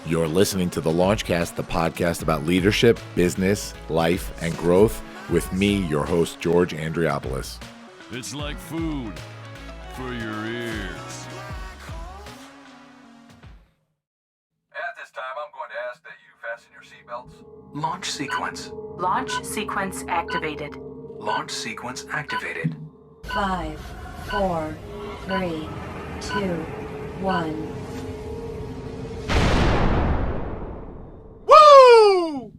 You're listening to the Launchcast, the podcast about leadership, business, life, and growth with me, your host, George Andriopoulos. It's like food for your ears. At this time, I'm going to ask that you fasten your seatbelts. Launch sequence. Launch sequence activated. Launch sequence activated. 5, 4, 3, 2, 1. Woo!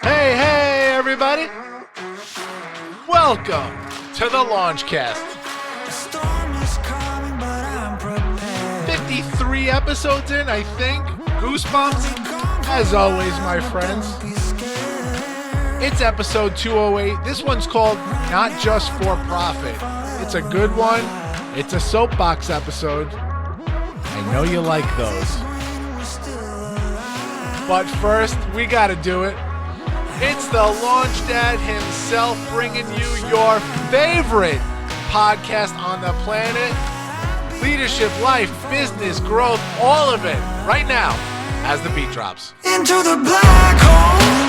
Hey, everybody. Welcome to the Launchcast. 53 episodes in, I think. Goosebumps. As always, my friends. It's episode 208. This one's called Not Just For Profit. It's a good one. It's a soapbox episode. I know you like those. But first, we gotta do it. It's the LaunchDad himself bringing you your favorite podcast on the planet. Leadership, life, business, growth, all of it. Right now, as the beat drops. Into the black hole.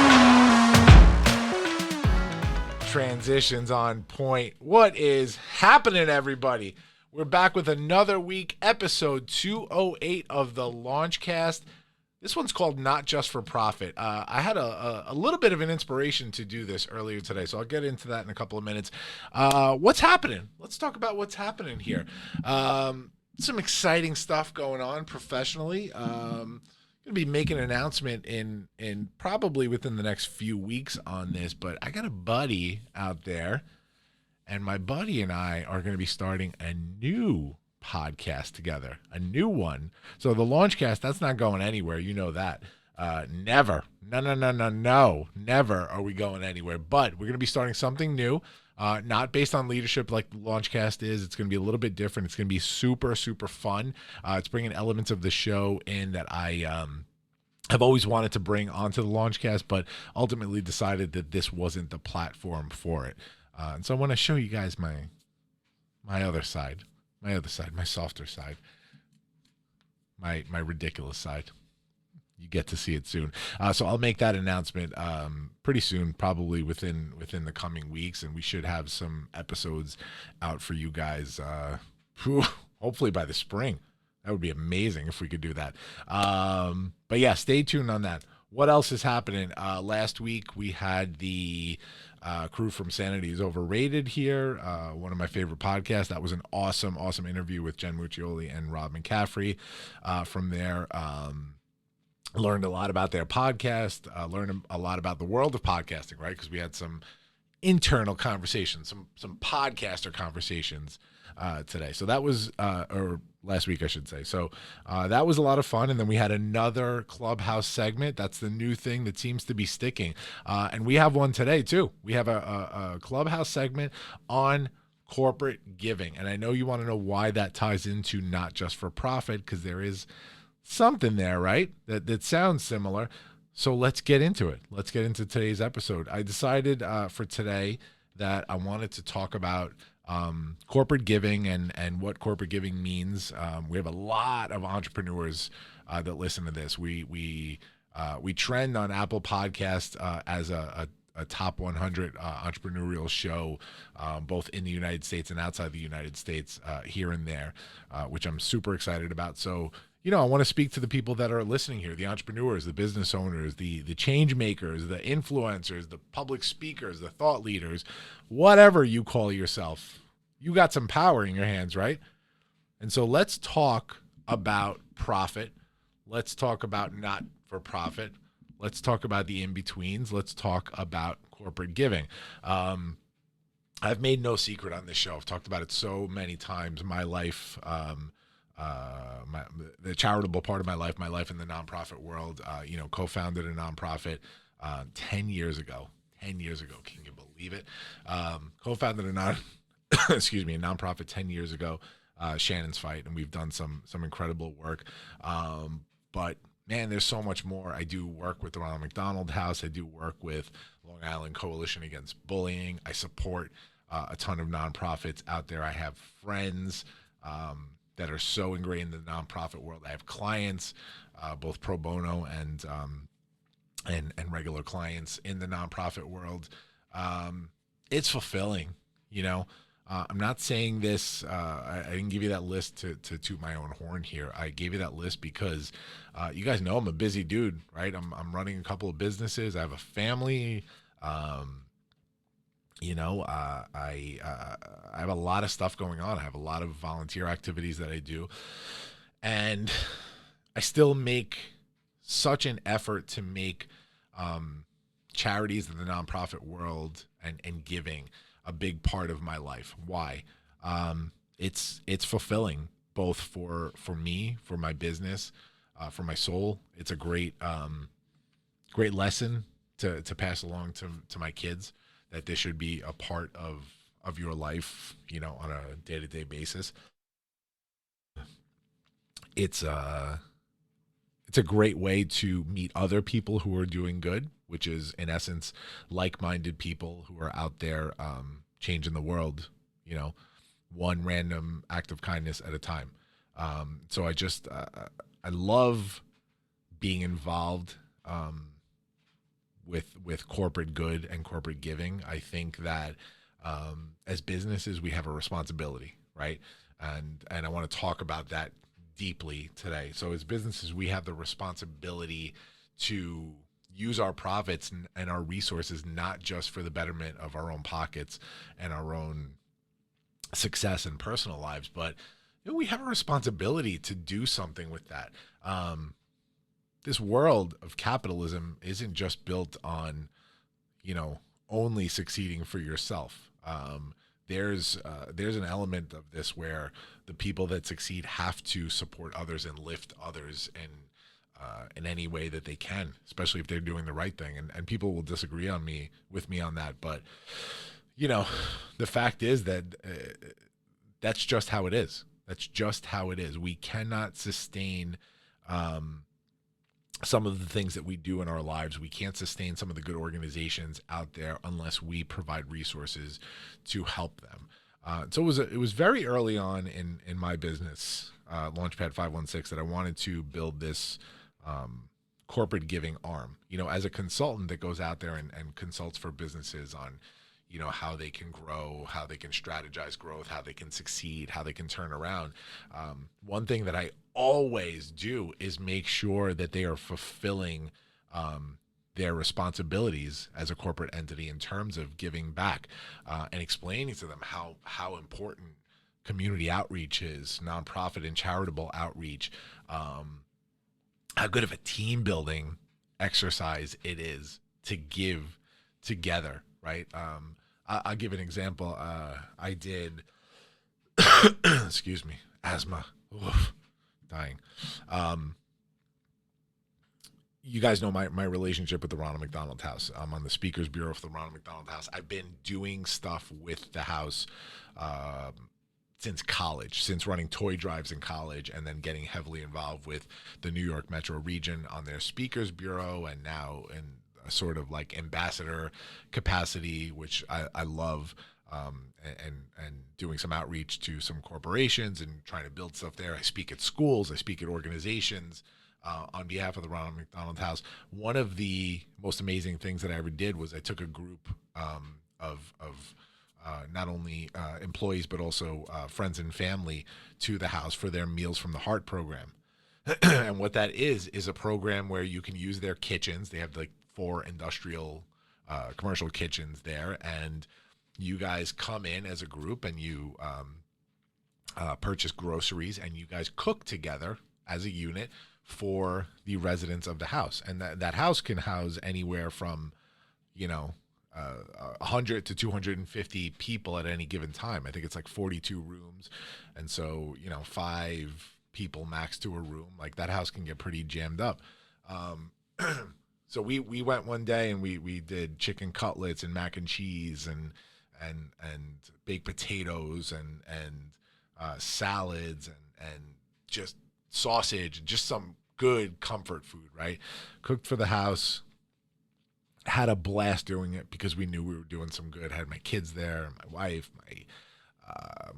Transitions on point. What is happening, everybody? We're back with another week, episode 208 of the Launchcast. This one's called Not Just For Profit. I had a little bit of an inspiration to do this earlier today, so I'll get into that in a couple of minutes. What's happening? Let's talk about what's happening here. Some exciting stuff going on professionally. Going to be making an announcement in probably within the next few weeks on this, but I got a buddy out there, and my buddy and I are going to be starting a new podcast together, a new one. So the Launchcast, that's not going anywhere. You know that. Never. No. Never are we going anywhere. But we're going to be starting something new, not based on leadership like the Launchcast is. It's going to be a little bit different. It's going to be super, super fun. It's bringing elements of the show in that I have always wanted to bring onto the Launchcast, but ultimately decided that this wasn't the platform for it. And so I want to show you guys my other side. My softer side, my ridiculous side. You get to see it soon. So I'll make that announcement pretty soon, probably within the coming weeks, and we should have some episodes out for you guys. Hopefully by the spring. That would be amazing if we could do that. But yeah, stay tuned on that. What else is happening? Last week we had the Crew from Sanity is Overrated here, one of my favorite podcasts. That was an awesome interview with Jen Muccioli and Rob McCaffrey. From there, learned a lot about their podcast, learned a lot about the world of podcasting, right? Because we had some internal conversations, some podcaster conversations today. So that was, or last week, I should say. So that was a lot of fun. And then we had another Clubhouse segment. That's the new thing that seems to be sticking. And we have one today, too. We have a Clubhouse segment on corporate giving. And I know you want to know why that ties into Not Just For Profit, because there is something there, right? That sounds similar. So let's get into it. Let's get into today's episode. I decided for today that I wanted to talk about corporate giving and what corporate giving means. We have a lot of entrepreneurs that listen to this. We trend on Apple Podcasts as a top 100 entrepreneurial show, both in the United States and outside the United States, here and there, which I'm super excited about. So, I want to speak to the people that are listening here, the entrepreneurs, the business owners, the change makers, the influencers, the public speakers, the thought leaders, whatever you call yourself. You got some power in your hands, right? And so let's talk about profit. Let's talk about not for profit. Let's talk about the in-betweens. Let's talk about corporate giving. I've made no secret on this show. I've talked about it so many times. My life, the charitable part of my life in the nonprofit world, co-founded a nonprofit 10 years ago. 10 years ago. Can you believe it? Co-founded a nonprofit 10 years ago, Shannon's Fight, and we've done some incredible work. But man, there's so much more. I do work with the Ronald McDonald House. I do work with Long Island Coalition Against Bullying. I support a ton of nonprofits out there. I have friends that are so ingrained in the nonprofit world. I have clients, both pro bono and regular clients in the nonprofit world. It's fulfilling, you know. I'm not saying this. I didn't give you that list to toot my own horn here. I gave you that list because you guys know I'm a busy dude, right? I'm running a couple of businesses. I have a family. I have a lot of stuff going on. I have a lot of volunteer activities that I do, and I still make such an effort to make charities in the nonprofit world and giving a big part of my life. Why? It's fulfilling both for me, for my business, for my soul. It's a great lesson to pass along to my kids, that this should be a part of your life, you know, on a day-to-day basis. It's a great way to meet other people who are doing good, which is in essence like-minded people who are out there changing the world, you know, one random act of kindness at a time. So I love being involved with corporate good and corporate giving. I think that as businesses, we have a responsibility, right? And I want to talk about that deeply today. So as businesses, we have the responsibility to use our profits and our resources not just for the betterment of our own pockets and our own success and personal lives, but you know, we have a responsibility to do something with that. This world of capitalism isn't just built on, you know, only succeeding for yourself. There's an element of this where the people that succeed have to support others and lift others in any way that they can, especially if they're doing the right thing. And people will disagree with me on that, but you know, the fact is that that's just how it is. That's just how it is. We cannot sustain some of the things that we do in our lives. We can't sustain some of the good organizations out there unless we provide resources to help them. So it was very early on in my business, Launchpad 516, that I wanted to build this corporate giving arm. You know, as a consultant that goes out there and consults for businesses on, you know, how they can grow, how they can strategize growth, how they can succeed, how they can turn around. One thing that I always do is make sure that they are fulfilling their responsibilities as a corporate entity in terms of giving back and explaining to them how important community outreach is, nonprofit and charitable outreach, how good of a team building exercise it is to give together, right? I'll give an example. I did, excuse me, asthma, oof, dying. You guys know my relationship with the Ronald McDonald House. I'm on the Speakers Bureau for the Ronald McDonald House. I've been doing stuff with the house since college, since running toy drives in college and then getting heavily involved with the New York Metro region on their Speakers Bureau, and now in a sort of like ambassador capacity, which I love, and doing some outreach to some corporations and trying to build stuff there. I speak at schools, I speak at organizations on behalf of the Ronald McDonald House. One of the most amazing things that I ever did was I took a group of not only employees but also friends and family to the house for their Meals from the Heart program. And what that is a program where you can use their kitchens. They have like 4 industrial commercial kitchens there, and you guys come in as a group and you purchase groceries and you guys cook together as a unit for the residents of the house. And that house can house anywhere from, 100 to 250 people at any given time. I think it's like 42 rooms. And so, 5 people max to a room. Like, that house can get pretty jammed up. So we went one day and we did chicken cutlets and mac and cheese and baked potatoes and salads and just sausage and just some good comfort food, right? Cooked for the house. had a blast doing it because we knew we were doing some good. I had my kids there, my wife,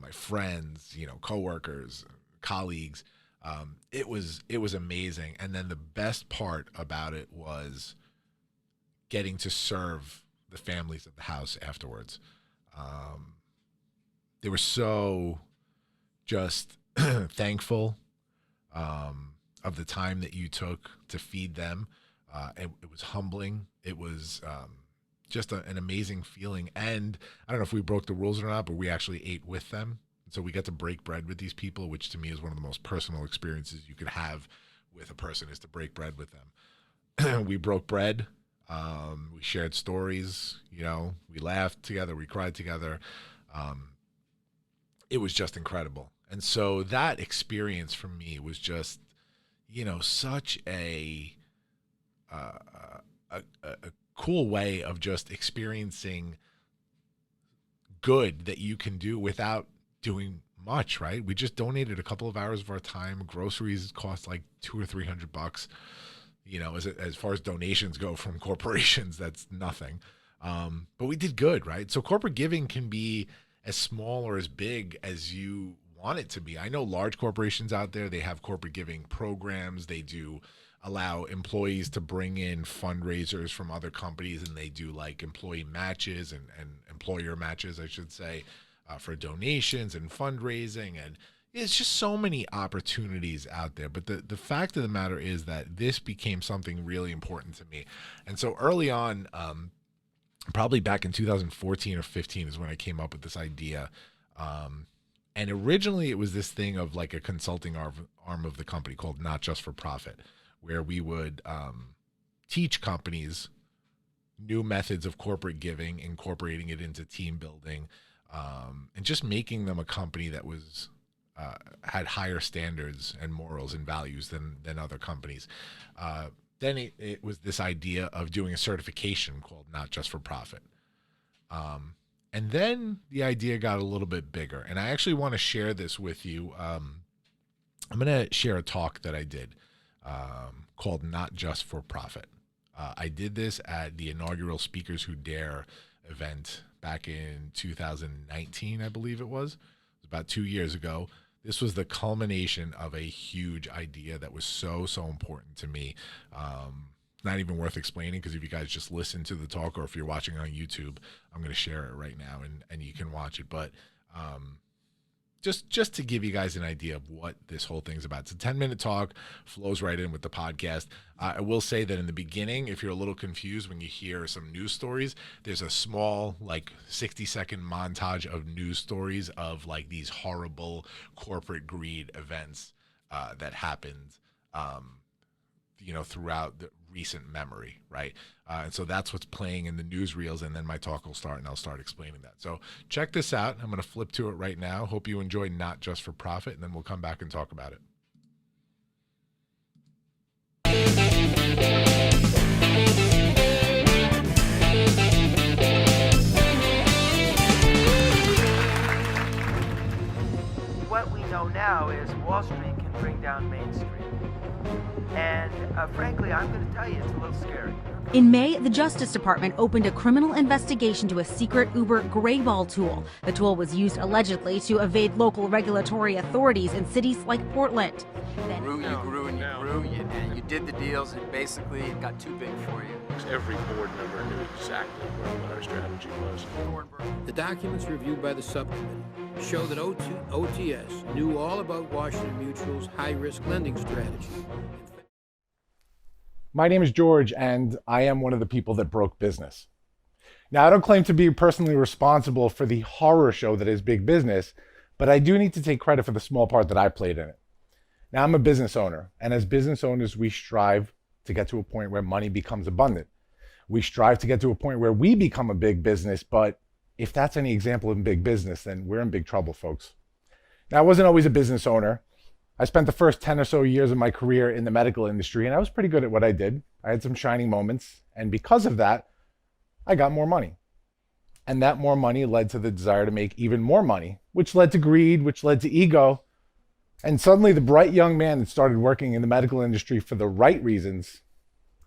my friends, coworkers, colleagues. It was amazing. And then the best part about it was getting to serve the families of the house afterwards. They were so just thankful of the time that you took to feed them. It was humbling. It was just an amazing feeling. And I don't know if we broke the rules or not, but we actually ate with them. So we got to break bread with these people, which to me is one of the most personal experiences you could have with a person, is to break bread with them. We broke bread. We shared stories, we laughed together, we cried together. It was just incredible. And so that experience for me was just, such a cool way of just experiencing good that you can do without doing much, right? We just donated a couple of hours of our time. Groceries cost like $200 or $300. As far as donations go from corporations, that's nothing. But we did good, right? So corporate giving can be as small or as big as you want it to be. I know large corporations out there, they have corporate giving programs. They do allow employees to bring in fundraisers from other companies, and they do like employee matches and employer matches, I should say, for donations and fundraising. And it's just so many opportunities out there. But the fact of the matter is that this became something really important to me. And so early on, probably back in 2014 or 15 is when I came up with this idea. And originally it was this thing of like a consulting arm of the company called Not Just for Profit, where we would teach companies new methods of corporate giving, incorporating it into team building, and just making them a company that was had higher standards and morals and values than other companies. Then it was this idea of doing a certification called Not Just for Profit. And then the idea got a little bit bigger. And I actually want to share this with you. I'm going to share a talk that I did called Not Just for Profit. I did this at the inaugural Speakers Who Dare event back in 2019, I believe it was. It was about 2 years ago. This was the culmination of a huge idea that was so important to me. Not even worth explaining, because if you guys just listen to the talk, or if you're watching on YouTube, I'm going to share it right now and you can watch it. But just to give you guys an idea of what this whole thing's about. It's a 10-minute talk, flows right in with the podcast. I will say that in the beginning, if you're a little confused when you hear some news stories, there's a small, like 60-second montage of news stories of like these horrible corporate greed events that happened, throughout the recent memory, right? And so that's what's playing in the newsreels, and then my talk will start, and I'll start explaining that. So check this out. I'm going to flip to it right now. Hope you enjoy Not Just for Profit, and then we'll come back and talk about it. What we know now is Wall Street can bring down Main Street. And frankly, I'm going to tell you, it's a little scary. In May, the Justice Department opened a criminal investigation to a secret Uber Greyball tool. The tool was used allegedly to evade local regulatory authorities in cities like Portland. You grew, you did the deals, and basically it got too big for you. Every board member knew exactly what our strategy was. The documents reviewed by the subcommittee show that OTS knew all about Washington Mutual's high-risk lending strategy. My name is George, and I am one of the people that broke business. Now, I don't claim to be personally responsible for the horror show that is big business, but I do need to take credit for the small part that I played in it. Now, I'm a business owner, and as business owners, we strive to get to a point where money becomes abundant. We strive to get to a point where we become a big business, but if that's any example of big business, then we're in big trouble, folks. Now, I wasn't always a business owner. I spent the first 10 or so years of my career in the medical industry, and I was pretty good at what I did. I had some shining moments, and because of that, I got more money. And that more money led to the desire to make even more money, which led to greed, which led to ego. And suddenly the bright young man that started working in the medical industry for the right reasons,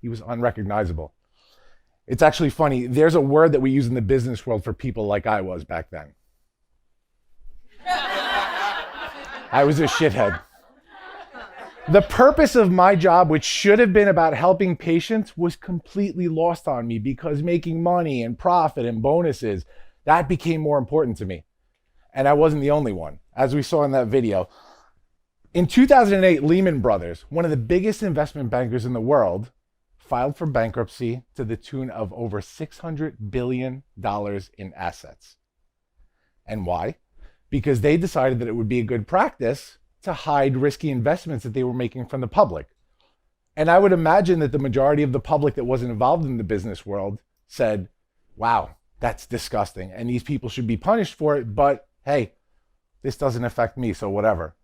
he was unrecognizable. It's actually funny. There's a word that we use in the business world for people like I was back then. I was a shithead. The purpose of my job, which should have been about helping patients, was completely lost on me because making money and profit and bonuses, that became more important to me. And I wasn't the only one, as we saw in that video. In 2008, Lehman Brothers, one of the biggest investment bankers in the world, filed for bankruptcy to the tune of over $600 billion in assets. And why? Because they decided that it would be a good practice to hide risky investments that they were making from the public. And I would imagine that the majority of the public that wasn't involved in the business world said, wow, that's disgusting, and these people should be punished for it, but hey, this doesn't affect me, so whatever.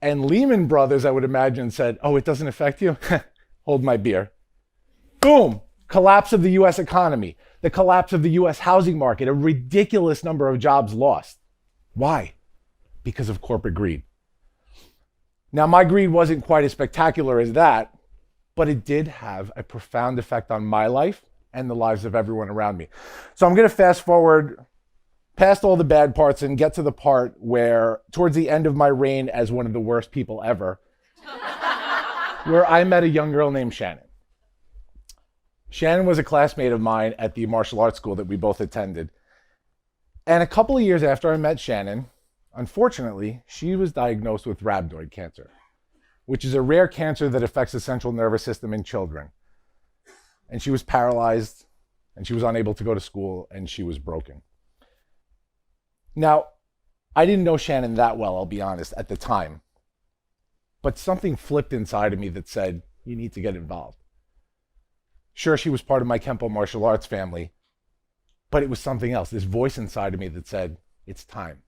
And Lehman Brothers, I would imagine, said, oh, it doesn't affect you? Hold my beer. Boom, collapse of the US economy, the collapse of the US housing market, a ridiculous number of jobs lost. Why? Because of corporate greed. Now, my greed wasn't quite as spectacular as that, but it did have a profound effect on my life and the lives of everyone around me. So I'm going to fast forward past all the bad parts and get to the part where, towards the end of my reign as one of the worst people ever, where I met a young girl named Shannon. Shannon was a classmate of mine at the martial arts school that we both attended. And a couple of years after I met Shannon, unfortunately, she was diagnosed with rhabdoid cancer, which is a rare cancer that affects the central nervous system in children. And she was paralyzed, and she was unable to go to school, and she was broken. Now, I didn't know Shannon that well, I'll be honest, at the time. But something flipped inside of me that said, you need to get involved. Sure, she was part of my Kempo martial arts family, but it was something else, this voice inside of me that said, it's time.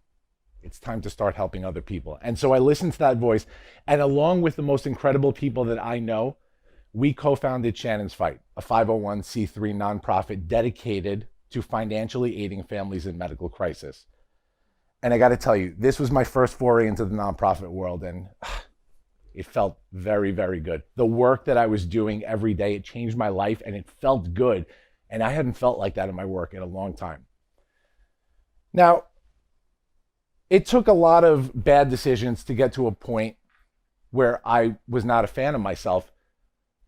It's time to start helping other people. And so I listened to that voice, and along with the most incredible people that I know, we co-founded Shannon's Fight, a 501c3 nonprofit dedicated to financially aiding families in medical crisis. And I got to tell you, this was my first foray into the nonprofit world, and it felt very, very good. The work that I was doing every day, it changed my life, and it felt good. And I hadn't felt like that in my work in a long time. Now, it took a lot of bad decisions to get to a point where I was not a fan of myself,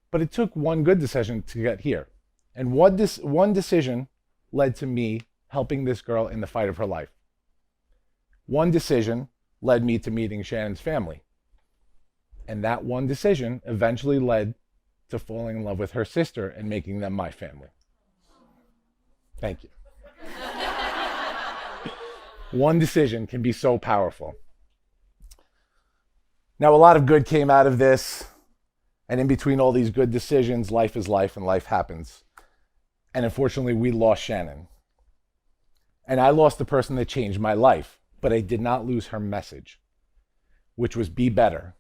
but it took one good decision to get here. And one decision led to me helping this girl in the fight of her life. One decision led me to meeting Shannon's family. And that one decision eventually led to falling in love with her sister and making them my family. Thank you. One decision can be so powerful. Now, a lot of good came out of this. And in between all these good decisions, life is life and life happens. And unfortunately, we lost Shannon. And I lost the person that changed my life, but I did not lose her message, which was be better.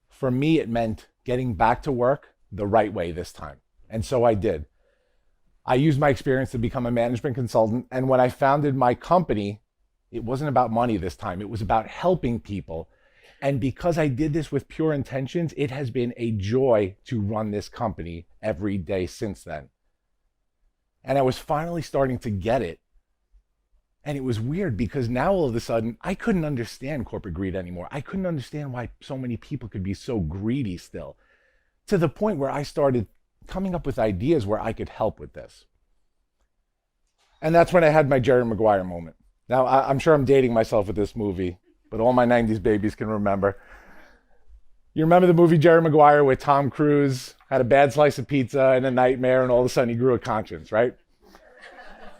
For me, it meant getting back to work the right way this time. And so I did. I used my experience to become a management consultant. And when I founded my company, it wasn't about money this time. It was about helping people. And because I did this with pure intentions, it has been a joy to run this company every day since then. And I was finally starting to get it. And it was weird because now all of a sudden, I couldn't understand corporate greed anymore. I couldn't understand why so many people could be so greedy still, to the point where I started coming up with ideas where I could help with this. And that's when I had my Jerry Maguire moment. Now, I'm sure I'm dating myself with this movie, but all my 90s babies can remember. You remember the movie Jerry Maguire where Tom Cruise had a bad slice of pizza and a nightmare, and all of a sudden he grew a conscience, right?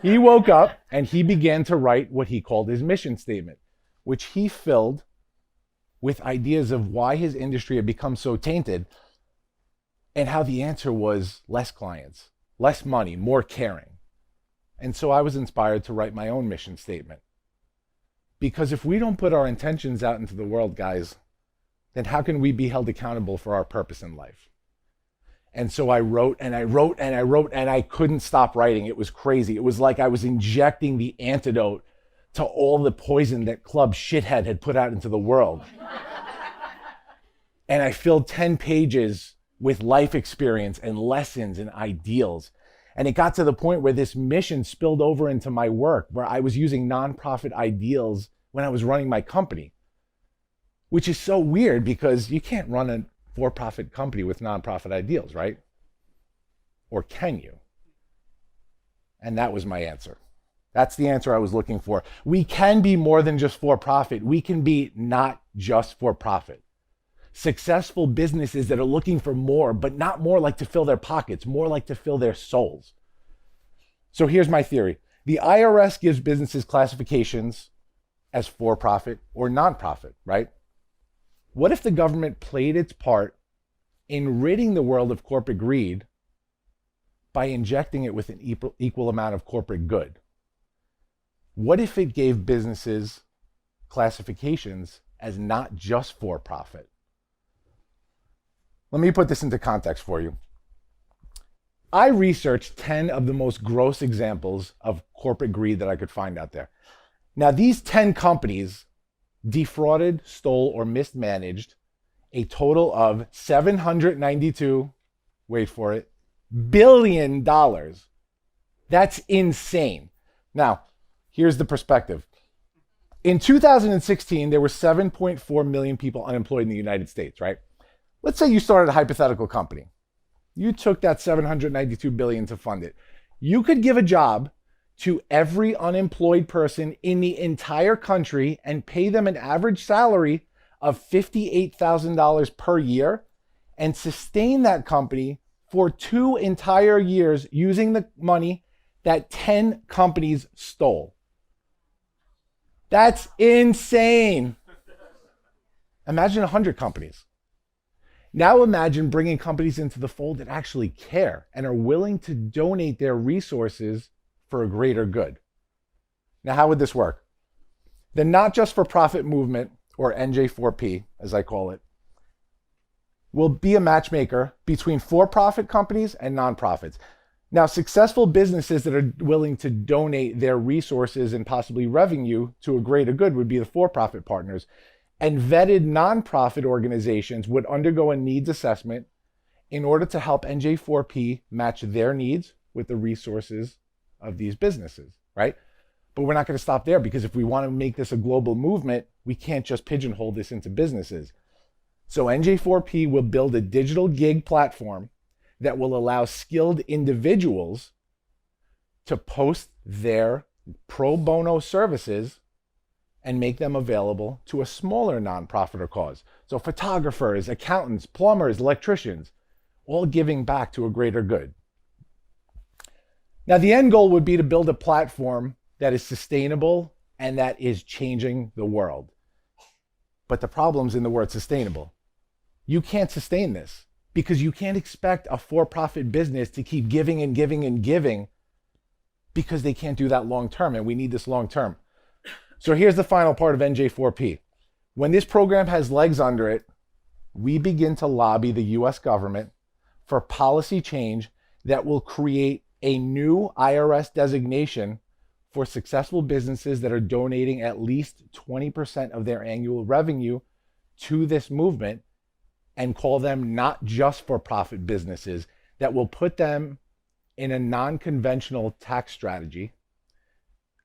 He woke up and he began to write what he called his mission statement, which he filled with ideas of why his industry had become so tainted and how the answer was less clients, less money, more caring. And so I was inspired to write my own mission statement. Because if we don't put our intentions out into the world, guys, then how can we be held accountable for our purpose in life? And so I wrote and I wrote and I wrote and I couldn't stop writing. It was crazy. It was like I was injecting the antidote to all the poison that Club Shithead had put out into the world. And I filled 10 pages with life experience and lessons and ideals. And it got to the point where this mission spilled over into my work, where I was using nonprofit ideals when I was running my company, which is so weird because you can't run a for-profit company with nonprofit ideals, right? Or can you? And that was my answer. That's the answer I was looking for. We can be more than just for-profit. We can be not just for-profit. Successful businesses that are looking for more, but not more like to fill their pockets, more like to fill their souls. So here's my theory. The IRS gives businesses classifications as for-profit or nonprofit, right? What if the government played its part in ridding the world of corporate greed by injecting it with an equal amount of corporate good? What if it gave businesses classifications as not just for-profit? Let me put this into context for you. I researched 10 of the most gross examples of corporate greed that I could find out there. Now, these 10 companies defrauded, stole, or mismanaged a total of $792, wait for it, billion dollars. That's insane. Now, here's the perspective. In 2016, there were 7.4 million people unemployed in the United States, right? Let's say you started a hypothetical company. You took that $792 billion to fund it. You could give a job to every unemployed person in the entire country and pay them an average salary of $58,000 per year and sustain that company for 2 entire years using the money that 10 companies stole. That's insane. Imagine 100 companies. Now imagine bringing companies into the fold that actually care and are willing to donate their resources for a greater good. Now, how would this work? The Not Just for Profit movement, or NJ4P, as I call it, will be a matchmaker between for-profit companies and nonprofits. Now, successful businesses that are willing to donate their resources and possibly revenue to a greater good would be the for-profit partners. And vetted nonprofit organizations would undergo a needs assessment in order to help NJ4P match their needs with the resources of these businesses, right? But we're not going to stop there, because if we want to make this a global movement, we can't just pigeonhole this into businesses. So NJ4P will build a digital gig platform that will allow skilled individuals to post their pro bono services and make them available to a smaller nonprofit or cause. So photographers, accountants, plumbers, electricians, all giving back to a greater good. Now, the end goal would be to build a platform that is sustainable and that is changing the world. But the problem's in the word sustainable. You can't sustain this because you can't expect a for-profit business to keep giving and giving and giving, because they can't do that long term, and we need this long term. So here's the final part of NJ4P. When this program has legs under it, we begin to lobby the US government for policy change that will create a new IRS designation for successful businesses that are donating at least 20% of their annual revenue to this movement, and call them not just for profit businesses, that will put them in a non-conventional tax strategy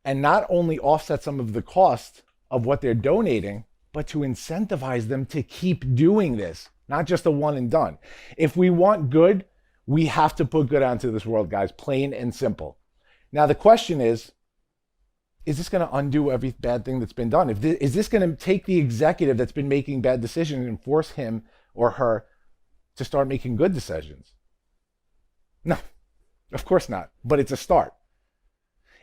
and not only offset some of the cost of what they're donating, but to incentivize them to keep doing this, not just a one and done. If we want good, we have to put good out into this world, guys, plain and simple. Now, the question is this going to undo every bad thing that's been done? Is this going to take the executive that's been making bad decisions and force him or her to start making good decisions? No, of course not, but it's a start.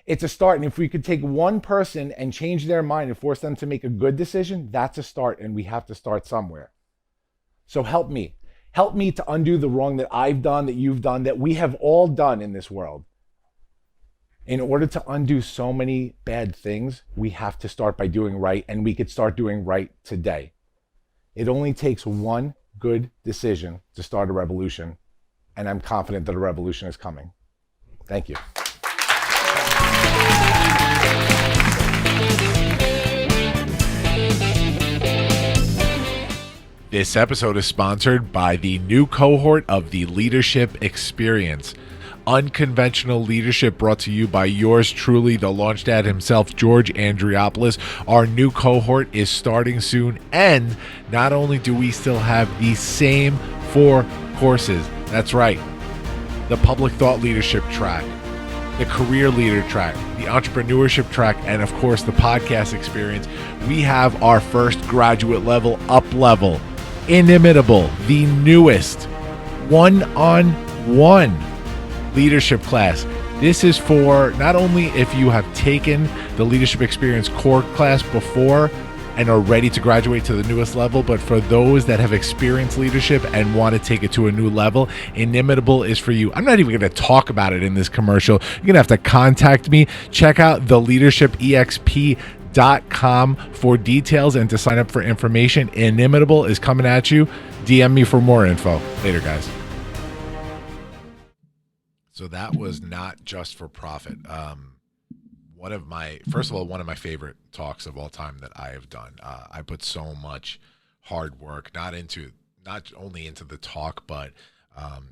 It's a start, and if we could take one person and change their mind and force them to make a good decision, that's a start, and we have to start somewhere. So help me. Help me to undo the wrong that I've done, that you've done, that we have all done in this world. In order to undo so many bad things, we have to start by doing right, and we could start doing right today. It only takes one good decision to start a revolution, and I'm confident that a revolution is coming. Thank you. This episode is sponsored by the new cohort of the Leadership Experience. Unconventional Leadership, brought to you by yours truly, the LaunchDad himself, George Andriopoulos. Our new cohort is starting soon, and not only do we still have the same 4 courses, that's right, the Public Thought Leadership track, the Career Leader track, the Entrepreneurship track, and of course the podcast experience. We have our first graduate level, up level, Inimitable, the newest one-on-one leadership class. This is for not only if you have taken the Leadership Experience core class before and are ready to graduate to the newest level, but for those that have experienced leadership and want to take it to a new level, Inimitable is for you. I'm not even going to talk about it in this commercial. You're going to have to contact me. Check out theleadershipexp.com for details and to sign up for information. Inimitable is coming at you. DM me for more info. Later, guys. So that was Not Just for Profit. One of my favorite talks of all time that I have done. I put so much hard work, not only into the talk, but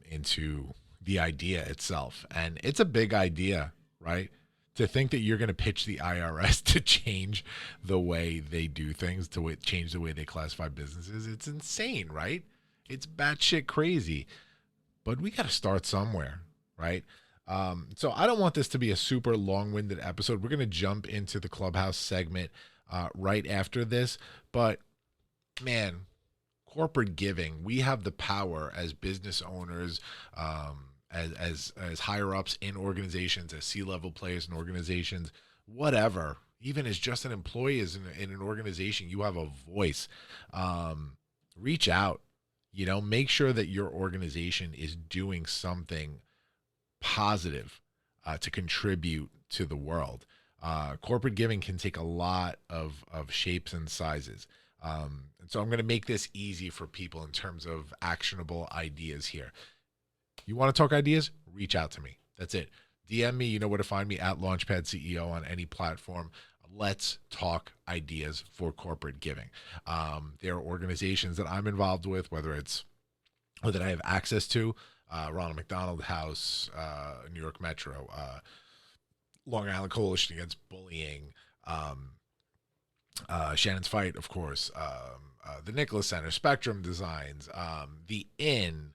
into the idea itself. And it's a big idea, right? To think that you're going to pitch the IRS to change the way they do things, to change the way they classify businesses. It's insane, right? It's batshit crazy. But we got to start somewhere, right? So I don't want this to be a super long-winded episode. We're going to jump into the Clubhouse segment right after this. But, man, corporate giving, we have the power as business owners, as higher-ups in organizations, as C-level players in organizations, whatever. Even as just an employee in an organization, you have a voice. Reach out. Make sure that your organization is doing something positive to contribute to the world. Corporate giving can take a lot of shapes and sizes. And so I'm going to make this easy for people in terms of actionable ideas here. You want to talk ideas? Reach out to me. That's it. DM me. You know where to find me, at Launchpad CEO on any platform. Let's talk ideas for corporate giving. There are organizations that I'm involved with, whether that I have access to, Ronald McDonald House, New York Metro, Long Island Coalition Against Bullying, Shannon's Fight, of course, the Nicholas Center, Spectrum Designs, the Inn,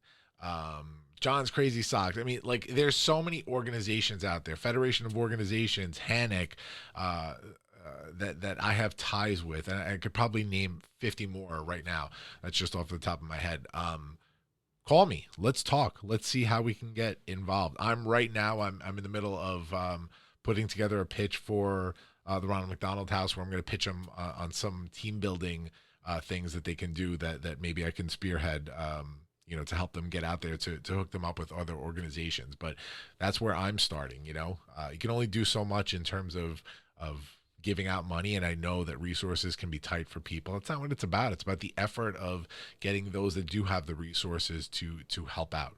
John's Crazy Socks. I mean, like, there's so many organizations out there, Federation of Organizations, HANIC, that I have ties with, and I could probably name 50 more right now. That's just off the top of my head. Call me. Let's talk. Let's see how we can get involved. I'm in the middle of putting together a pitch for the Ronald McDonald House, where I'm going to pitch them on some team building things that they can do that maybe I can spearhead, to help them get out there, to hook them up with other organizations. But that's where I'm starting. You can only do so much in terms of giving out money, and I know that resources can be tight for people. It's not what it's about. It's about the effort of getting those that do have the resources to help out,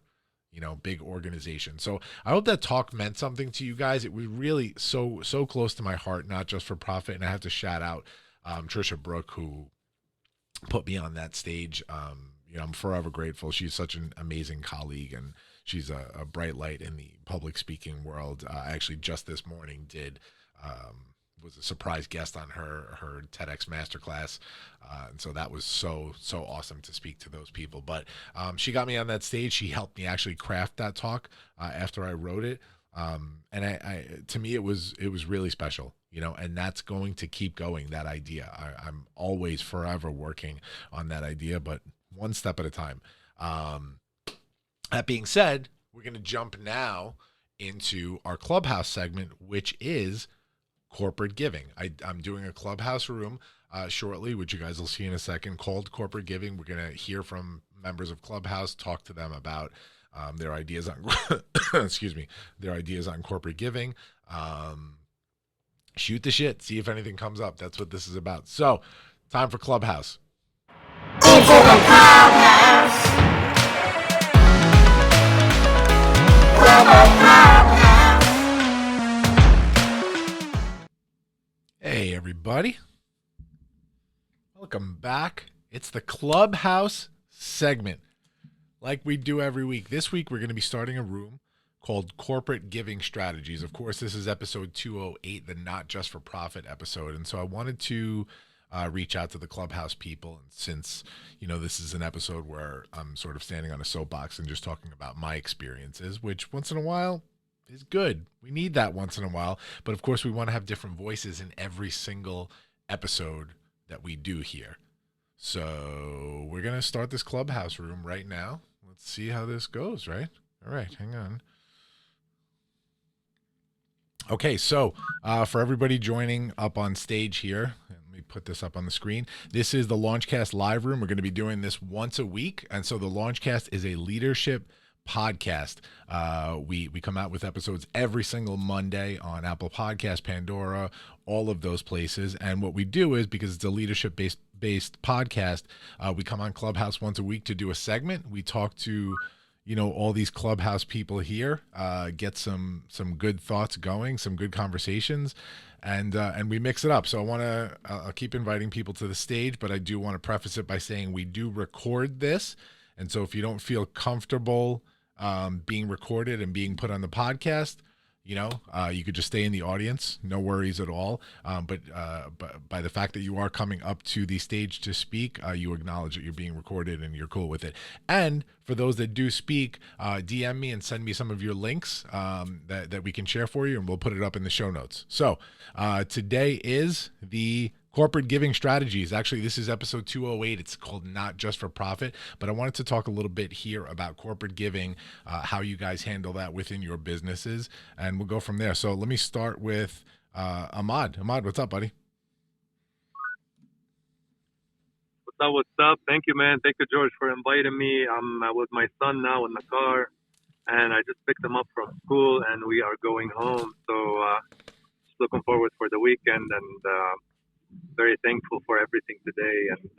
big organizations. So I hope that talk meant something to you guys. It was really so close to my heart, Not Just for Profit. And I have to shout out Trisha Brook, who put me on that stage. I'm forever grateful. She's such an amazing colleague, and she's a bright light in the public speaking world. I actually just this morning was a surprise guest on her TEDx masterclass, and so that was so awesome to speak to those people. But she got me on that stage. She helped me actually craft that talk after I wrote it, and I to me it was really special, and that's going to keep going. That idea, I'm always forever working on that idea, but one step at a time. That being said, we're going to jump now into our Clubhouse segment, which is corporate giving. I'm doing a Clubhouse room shortly, which you guys will see in a second, called Corporate Giving. We're going to hear from members of Clubhouse, talk to them about their ideas on their ideas on corporate giving. Shoot the shit, see if anything comes up. That's what this is about. So, time for Clubhouse. Into the Clubhouse. Hey everybody, welcome back. It's the Clubhouse segment, like we do every week. This week we're going to be starting a room called Corporate Giving Strategies. Of course, this is episode 208, the Not Just for Profit episode. And so I wanted to reach out to the Clubhouse people. And since, this is an episode where I'm sort of standing on a soapbox and just talking about my experiences, which once in a while is good. We need that once in a while. But of course, we want to have different voices in every single episode that we do here. So we're going to start this Clubhouse room right now. Let's see how this goes, right? All right, hang on. Okay, so for everybody joining up on stage here, let me put this up on the screen. This is the Launchcast live room. We're going to be doing this once a week. And so the Launchcast is a leadership podcast. We come out with episodes every single Monday on Apple Podcasts, Pandora, all of those places. And what we do is, because it's a leadership based podcast, we come on Clubhouse once a week to do a segment. We talk to all these Clubhouse people here, get some good thoughts going, some good conversations, and we mix it up. So I'll keep inviting people to the stage, but I do want to preface it by saying we do record this. And so if you don't feel comfortable being recorded and being put on the podcast, you could just stay in the audience, no worries at all. But by the fact that you are coming up to the stage to speak, you acknowledge that you're being recorded and you're cool with it. And for those that do speak, DM me and send me some of your links that we can share for you, and we'll put it up in the show notes. So today is the Corporate Giving Strategies. Actually, this is episode 208. It's called Not Just for Profit, but I wanted to talk a little bit here about corporate giving, how you guys handle that within your businesses, and we'll go from there. So let me start with Ahmad. Ahmad, what's up, buddy? What's up? Thank you, man. Thank you, George, for inviting me. I'm with my son now in the car, and I just picked him up from school, and we are going home. So just looking forward for the weekend, and very thankful for everything today. And,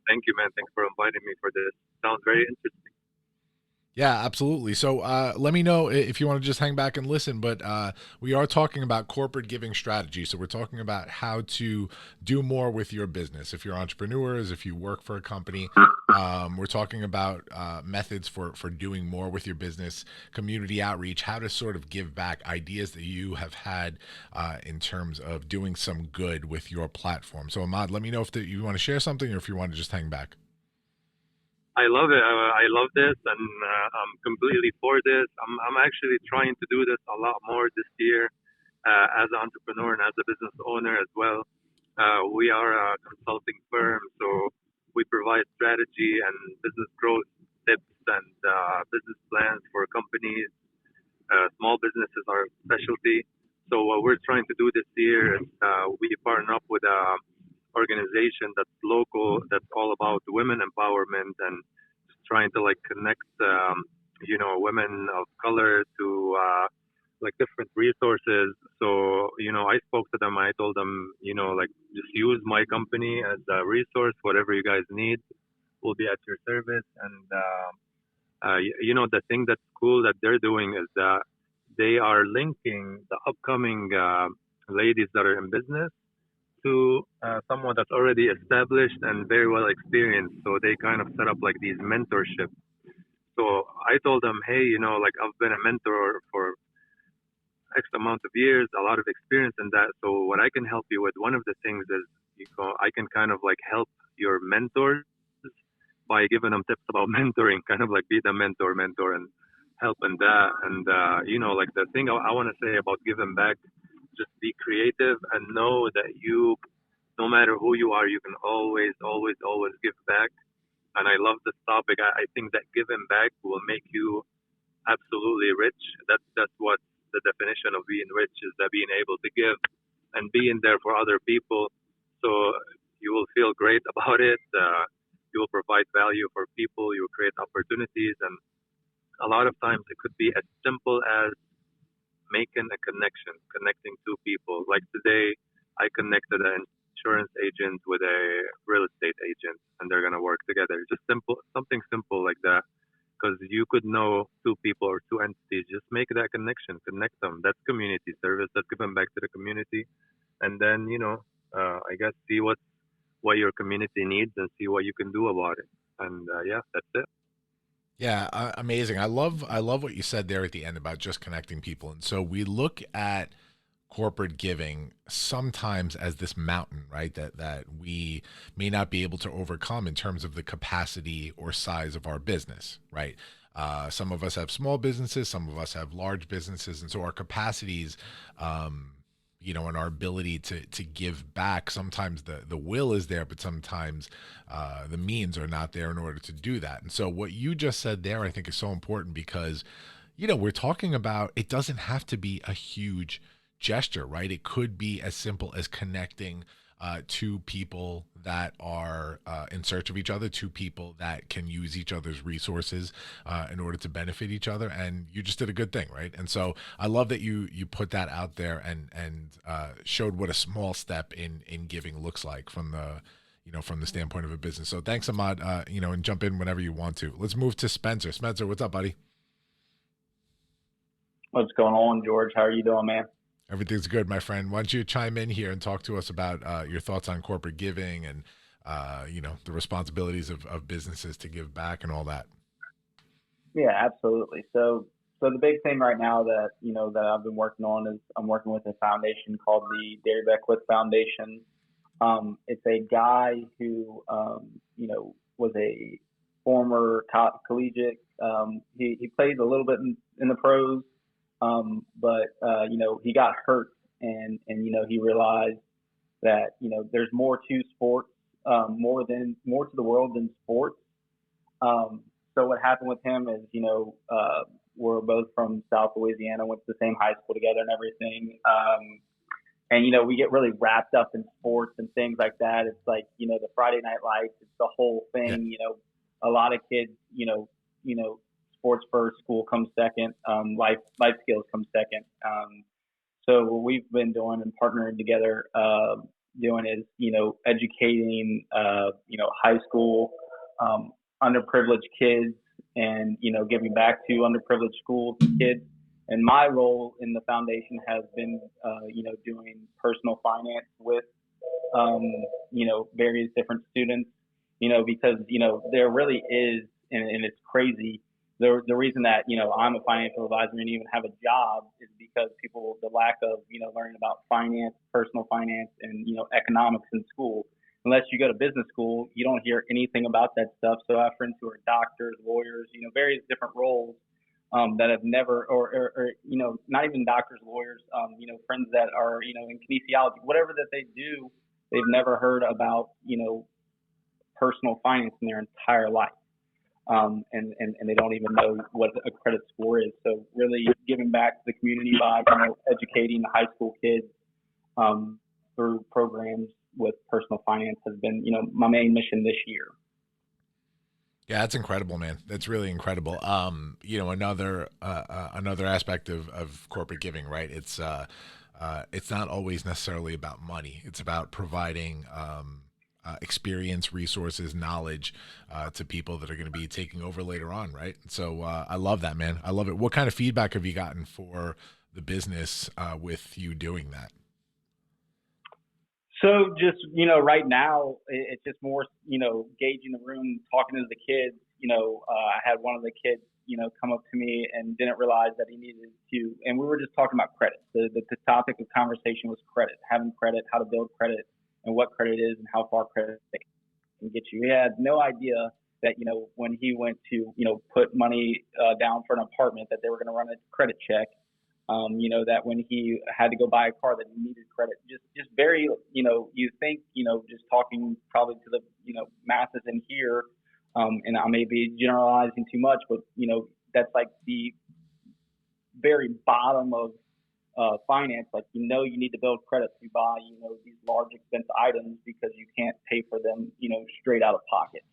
thank you, man. Thanks for inviting me for this. Sounds very interesting. Yeah, absolutely. So let me know if you want to just hang back and listen, but we are talking about corporate giving strategy. So we're talking about how to do more with your business. If you're entrepreneurs, if you work for a company, we're talking about methods for doing more with your business, community outreach, how to sort of give back, ideas that you have had in terms of doing some good with your platform. So Ahmad, let me know if you want to share something or if you want to just hang back. I love it. I love this, and I'm completely for this. I'm actually trying to do this a lot more this year as an entrepreneur and as a business owner as well. We are a consulting firm, so we provide strategy and business growth tips and business plans for companies. Small businesses are a specialty. So what we're trying to do this year is we partner up with a organization that's local, that's all about women empowerment and just trying to connect women of color to different resources. So I spoke to them. I told them just use my company as a resource. Whatever you guys need will be at your service. And the thing that's cool that they're doing is that they are linking the upcoming ladies that are in business to someone that's already established and very well experienced. So they kind of set up these mentorships. So I told them, hey, I've been a mentor for X amount of years, a lot of experience in that. So what I can help you with, one of the things is, I can kind of help your mentors by giving them tips about mentoring, kind of be the mentor and help in that. And, the thing I want to say about giving back, just be creative and know that no matter who you are, you can always give back. And I love this topic. I think that giving back will make you absolutely rich. That's what the definition of being rich is, that being able to give and being there for other people. So you will feel great about it. You will provide value for people. You will create opportunities. And a lot of times it could be as simple as making a connection, connecting two people. Like today, I connected an insurance agent with a real estate agent, and they're going to work together. Just something simple like that. Because you could know two people or two entities, just make that connection, connect them. That's community service. That's giving back to the community. And then, I guess see what your community needs and see what you can do about it. And that's it. Yeah, amazing. I love what you said there at the end about just connecting people. And so we look at corporate giving sometimes as this mountain, right? That we may not be able to overcome in terms of the capacity or size of our business, right? Some of us have small businesses, some of us have large businesses, and so our capacities, and our ability to give back. Sometimes the will is there, but sometimes the means are not there in order to do that. And so what you just said there, I think, is so important because, we're talking about it doesn't have to be a huge gesture, right? It could be as simple as connecting two people that are in search of each other, two people that can use each other's resources in order to benefit each other. And you just did a good thing, right? And so I love that you put that out there and showed what a small step in giving looks like from the standpoint of a business. So thanks, Ahmad. And jump in whenever you want to. Let's move to Spencer. Spencer, what's up, buddy? What's going on, George? How are you doing, man? Everything's good, my friend. Why don't you chime in here and talk to us about your thoughts on corporate giving and, the responsibilities of businesses to give back and all that? Yeah, absolutely. So the big thing right now that, that I've been working on is I'm working with a foundation called the Dairy Beckwith Foundation. It's a guy who, was a former collegiate. He played a little bit in the pros. But he got hurt and he realized that, there's more to sports, more to the world than sports. So what happened with him is, we're both from South Louisiana, went to the same high school together and everything. And we get really wrapped up in sports and things like that. It's like, the Friday Night Lights, it's the whole thing, a lot of kids, sports first, school comes second, life skills come second. So what we've been doing and partnering together, doing is, educating, high school, underprivileged kids and, giving back to underprivileged schools and kids. And my role in the foundation has been, doing personal finance with, various different students, because, there really is, and it's crazy. The reason that, I'm a financial advisor and even have a job is because the lack of, learning about finance, personal finance, and, economics in school. Unless you go to business school, you don't hear anything about that stuff. So I have friends who are doctors, lawyers, various different roles that have never, or not even doctors, lawyers, friends that are, in kinesiology, whatever that they do, they've never heard about, personal finance in their entire life. And they don't even know what a credit score is. So really giving back to the community by, educating the high school kids through programs with personal finance has been, my main mission this year. Yeah, that's incredible, man. That's really incredible. Another aspect of corporate giving, right? It's not always necessarily about money. It's about providing experience, resources, knowledge to people that are going to be taking over later on, right? So I love that, man. I love it. What kind of feedback have you gotten for the business with you doing that? So just, right now it's just more, gauging the room, talking to the kids. I had one of the kids, come up to me and didn't realize that he needed to, and we were just talking about credit. The topic of conversation was credit, having credit, how to build credit, and what credit is and how far credit can get you. He had no idea that, when he went to, put money down for an apartment, that they were going to run a credit check. That when he had to go buy a car, that he needed credit. Just very, you think, just talking probably to the, masses in here, and I may be generalizing too much, but, that's like the very bottom of finance. Like, you need to build credit to buy, these large expense items because you can't pay for them, straight out of pocket.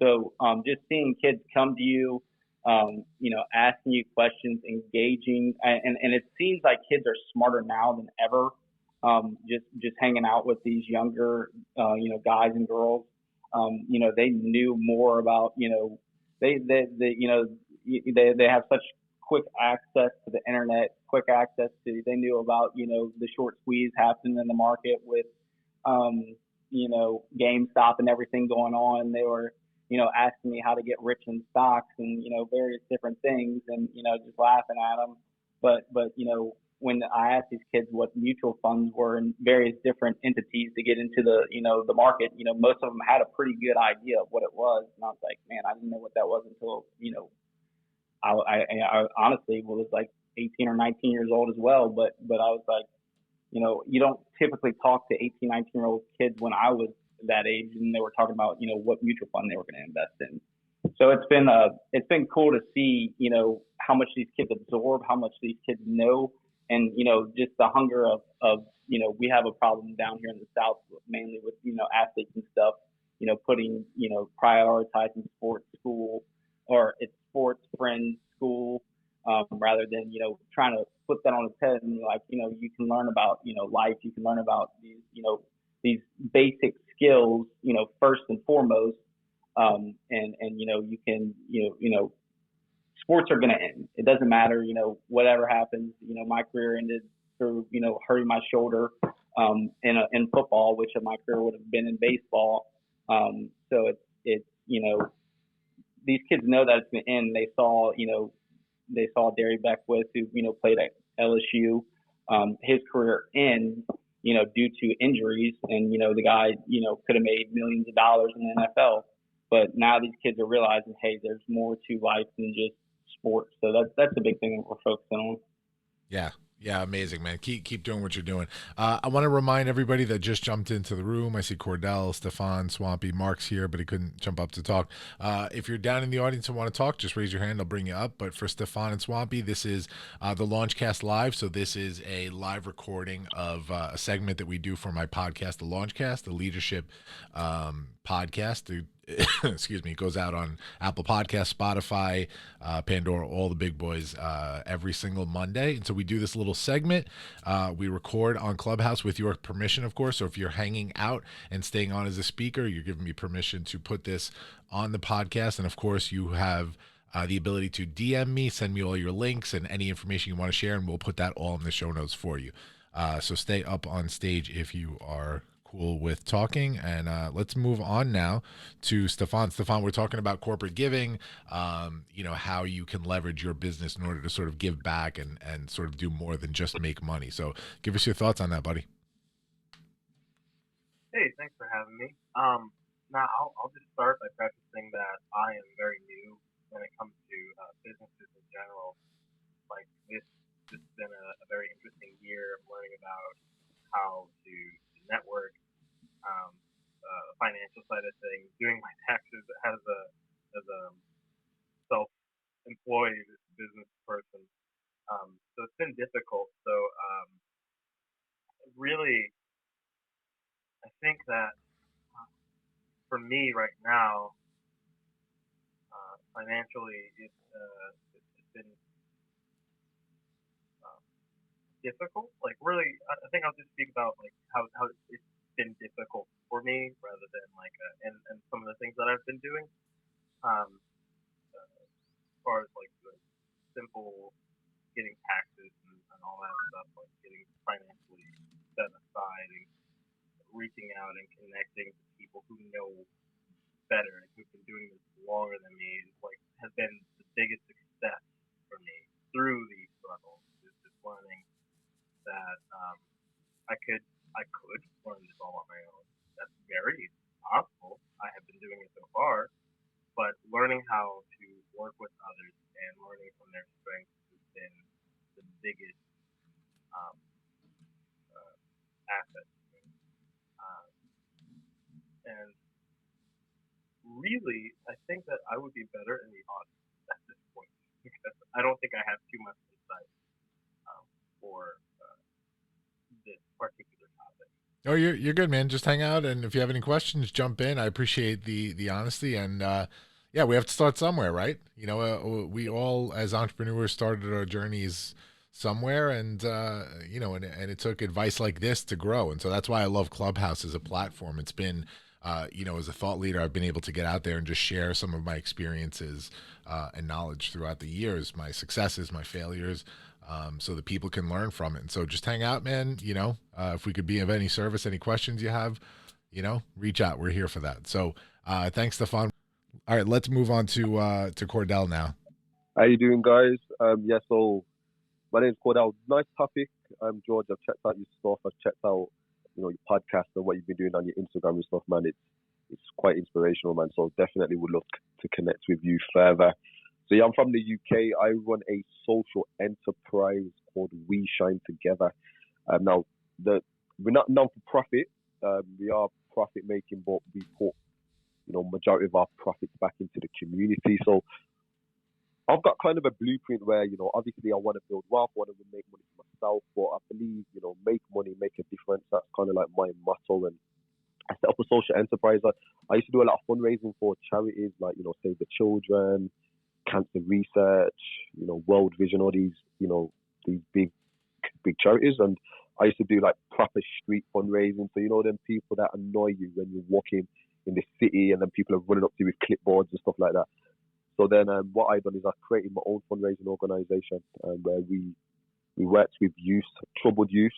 So just seeing kids come to you, asking you questions, engaging, and it seems like kids are smarter now than ever. Just hanging out with these younger, guys and girls, they knew more about, they have such quick access to the internet, they knew about, the short squeeze happening in the market with, GameStop and everything going on. asking me how to get rich in stocks and, various different things and, just laughing at them. But, when I asked these kids what mutual funds were and various different entities to get into the, the market, most of them had a pretty good idea of what it was. And I was like, man, I didn't know what that was until, I honestly was like 18 or 19 years old as well. But I was like, you don't typically talk to 18, 19-year-old kids when I was that age and they were talking about, what mutual fund they were going to invest in. So it's been cool to see, how much these kids absorb, how much these kids know, and, just the hunger of, we have a problem down here in the South, mainly with, athletes and stuff, putting, prioritizing sports school or it's sports friends school, rather than, trying to flip that on its head and like, you can learn about, life, you can learn about these, these basic skills, first and foremost. And you can, sports are going to end. It doesn't matter, whatever happens, my career ended through, hurting my shoulder, in football, which my career would have been in baseball. So it's, these kids know that it's going to end. They saw Derry Beckwith, who, played at LSU, his career end, due to injuries. And, the guy, could have made millions of dollars in the NFL. But now these kids are realizing, hey, there's more to life than just sports. So that's a big thing that we're focusing on. Yeah, amazing, man. Keep doing what you're doing. I want to remind everybody that just jumped into the room. I see Cordell, Stephon, Swampy, Mark's here, but he couldn't jump up to talk. If you're down in the audience and want to talk, just raise your hand. I'll bring you up. But for Stephon and Swampy, this is the Launchcast Live. So this is a live recording of a segment that we do for my podcast, the Launchcast, the leadership podcast. Excuse me, it goes out on Apple Podcasts, Spotify, Pandora, all the big boys every single Monday. And so we do this little segment. We record on Clubhouse with your permission, of course. So if you're hanging out and staying on as a speaker, you're giving me permission to put this on the podcast. And of course, you have the ability to DM me, send me all your links and any information you want to share, and we'll put that all in the show notes for you. So stay up on stage if you are cool with talking. And let's move on now to Stephon. Stephon, we're talking about corporate giving, how you can leverage your business in order to sort of give back and sort of do more than just make money. So give us your thoughts on that, buddy. Hey, thanks for having me. Now I'll just start by prefacing that I am very new when it comes to businesses in general. Like this has been a very interesting year of learning about how to network, financial side of things, doing my taxes as a self-employed business person. So it's been difficult. So really, I think that for me right now, financially, it's been difficult. Like really, I think I'll just speak about like how it's been difficult for me rather than like and some of the things that I've been doing. As far as like the simple getting taxes and all that stuff, like getting financially set aside and reaching out and connecting to people who know better and who've been doing this longer than me is like has been the biggest success for me through these struggles. Is just learning that I could learn this all on my own. That's very possible. I have been doing it so far, but learning how to work with others and learning from their strengths has been the biggest asset to me. And really, I think that I would be better in the audience at this point because I don't think I have too much insight for this particular topic. Oh, you're good, man. Just hang out, and if you have any questions, jump in. I appreciate the honesty, and yeah, we have to start somewhere, right? We all as entrepreneurs started our journeys somewhere, and and it took advice like this to grow, and so that's why I love Clubhouse as a platform. It's been as a thought leader, I've been able to get out there and just share some of my experiences and knowledge throughout the years, my successes, my failures, so that people can learn from it. And so just hang out, man. If we could be of any service, any questions you have, reach out. We're here for that. So thanks, Stephon. All right, let's move on to Cordell now. How you doing, guys? So my name's Cordell. Nice topic. I'm George. I've checked out your stuff. I've checked out, your podcast and what you've been doing on your Instagram and stuff, man. It's quite inspirational, man. So definitely would love to connect with you further. So yeah, I'm from the UK. I run a social enterprise called We Shine Together. Now, we're not non-for-profit. We are profit making, but we put, majority of our profits back into the community. So I've got kind of a blueprint where, obviously I want to build wealth, I want to make money for myself, but I believe, make money, make a difference. That's kind of like my motto. And I set up a social enterprise. I used to do a lot of fundraising for charities like, Save the Children, Cancer Research, World Vision, all these, these big charities. And I used to do like proper street fundraising. So, them people that annoy you when you're walking in the city and then people are running up to you with clipboards and stuff like that. So then what I done is I created my own fundraising organization where we worked with youth, troubled youth.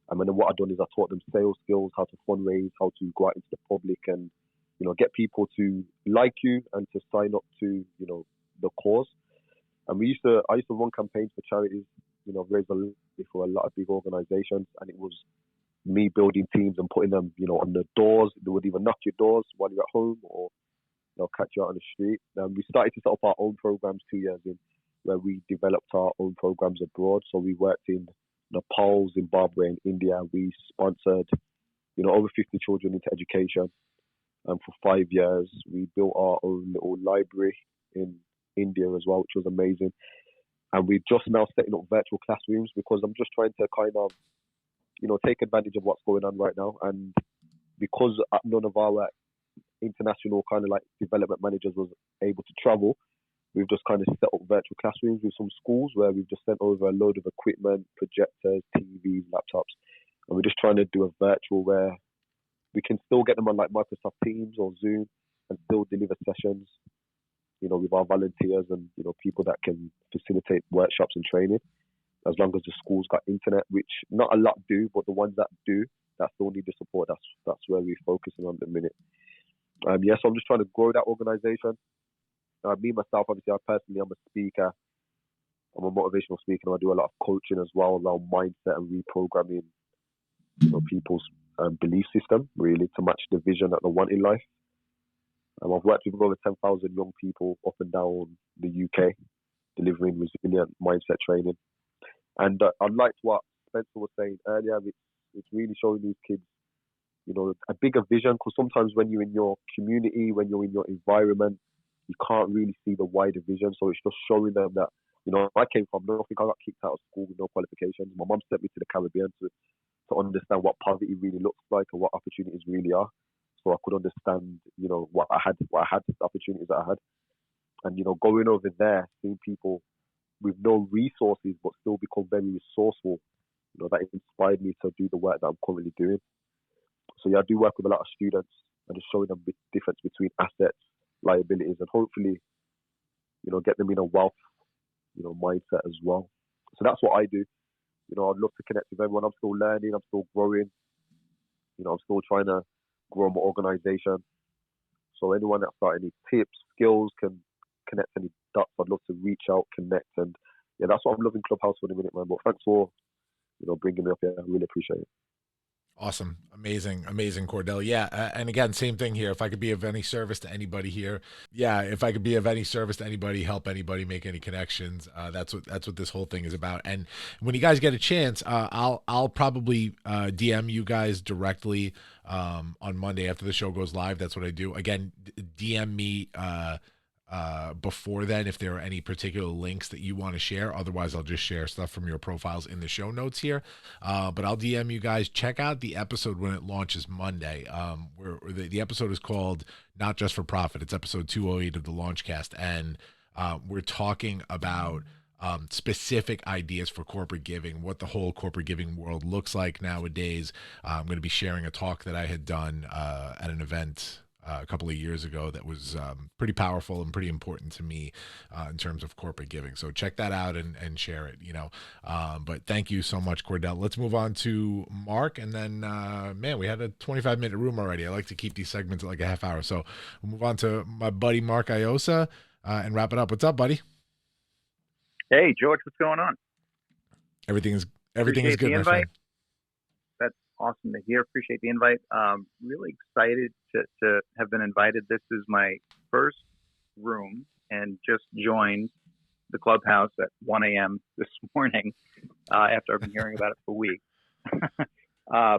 And then what I done is I taught them sales skills, how to fundraise, how to go out into the public and, get people to like you and to sign up to, the cause. And I used to run campaigns for charities, raise a lot for a lot of big organizations. And it was me building teams and putting them, on the doors. They would either knock your doors while you're at home or they'll catch you out on the street. We started to set up our own programs 2 years in, where we developed our own programs abroad. So we worked in Nepal, Zimbabwe, and India. We sponsored, over 50 children into education. For 5 years, we built our own little library in India as well, which was amazing. And we're just now setting up virtual classrooms because I'm just trying to kind of, take advantage of what's going on right now. And because none of our international kind of like development managers was able to travel, we've just kind of set up virtual classrooms with some schools where we've just sent over a load of equipment, projectors, TVs, laptops, and we're just trying to do a virtual where we can still get them on like Microsoft Teams or Zoom and still deliver sessions, with our volunteers and, people that can facilitate workshops and training, as long as the school's got internet, which not a lot do, but the ones that do, that still need the support. That's where we're focusing on at the minute. So I'm just trying to grow that organization. Me, myself, obviously, I'm a speaker. I'm a motivational speaker, and I do a lot of coaching as well around mindset and reprogramming, people's belief system, really, to match the vision that they want in life. I've worked with over 10,000 young people up and down the UK, delivering resilient mindset training. And I liked what Spencer was saying earlier. It's really showing these kids, a bigger vision, because sometimes when you're in your community, when you're in your environment, you can't really see the wider vision. So it's just showing them that, I came from nothing. I got kicked out of school with no qualifications. My mum sent me to the Caribbean to understand what poverty really looks like and what opportunities really are. So I could understand, what I had, the opportunities that I had. And, going over there, seeing people with no resources but still become very resourceful, that inspired me to do the work that I'm currently doing. So I do work with a lot of students and just showing them the difference between assets, liabilities, and hopefully, get them in a wealth, mindset as well. So that's what I do. I'd love to connect with everyone. I'm still learning. I'm still growing. I'm still trying to grow my organization. So anyone that's got any tips, skills, can connect any dots, I'd love to reach out, connect. And yeah, that's what I'm loving Clubhouse for the minute, man. But thanks for, bringing me up here. I really appreciate it. Awesome. Amazing, Cordell. Yeah. And again, same thing here. If I could be of any service to anybody here. Yeah. If I could be of any service to anybody, help anybody, make any connections. That's what this whole thing is about. And when you guys get a chance, I'll probably DM you guys directly on Monday after the show goes live. That's what I do. Again, DM me before then if there are any particular links that you want to share. Otherwise, I'll just share stuff from your profiles in the show notes here. But I'll DM you guys. Check out the episode when it launches Monday. Where the episode is called Not Just for Profit. It's episode 208 of the Launchcast. And we're talking about specific ideas for corporate giving, what the whole corporate giving world looks like nowadays. I'm going to be sharing a talk that I had done at an event a couple of years ago that was pretty powerful and pretty important to me in terms of corporate giving. So check that out and share it, but thank you so much, Cordell. Let's move on to Mark. And then, man, we had a 25-minute room already. I like to keep these segments at like a half hour. So we'll move on to my buddy, Mark Aiossa, and wrap it up. What's up, buddy? Hey, George, what's going on? Everything is Appreciate good, the my invite. friend. That's awesome to hear. Appreciate the invite. Really excited to have been invited. This is my first room and just joined the Clubhouse at 1 a.m. this morning after I've been hearing about it for weeks.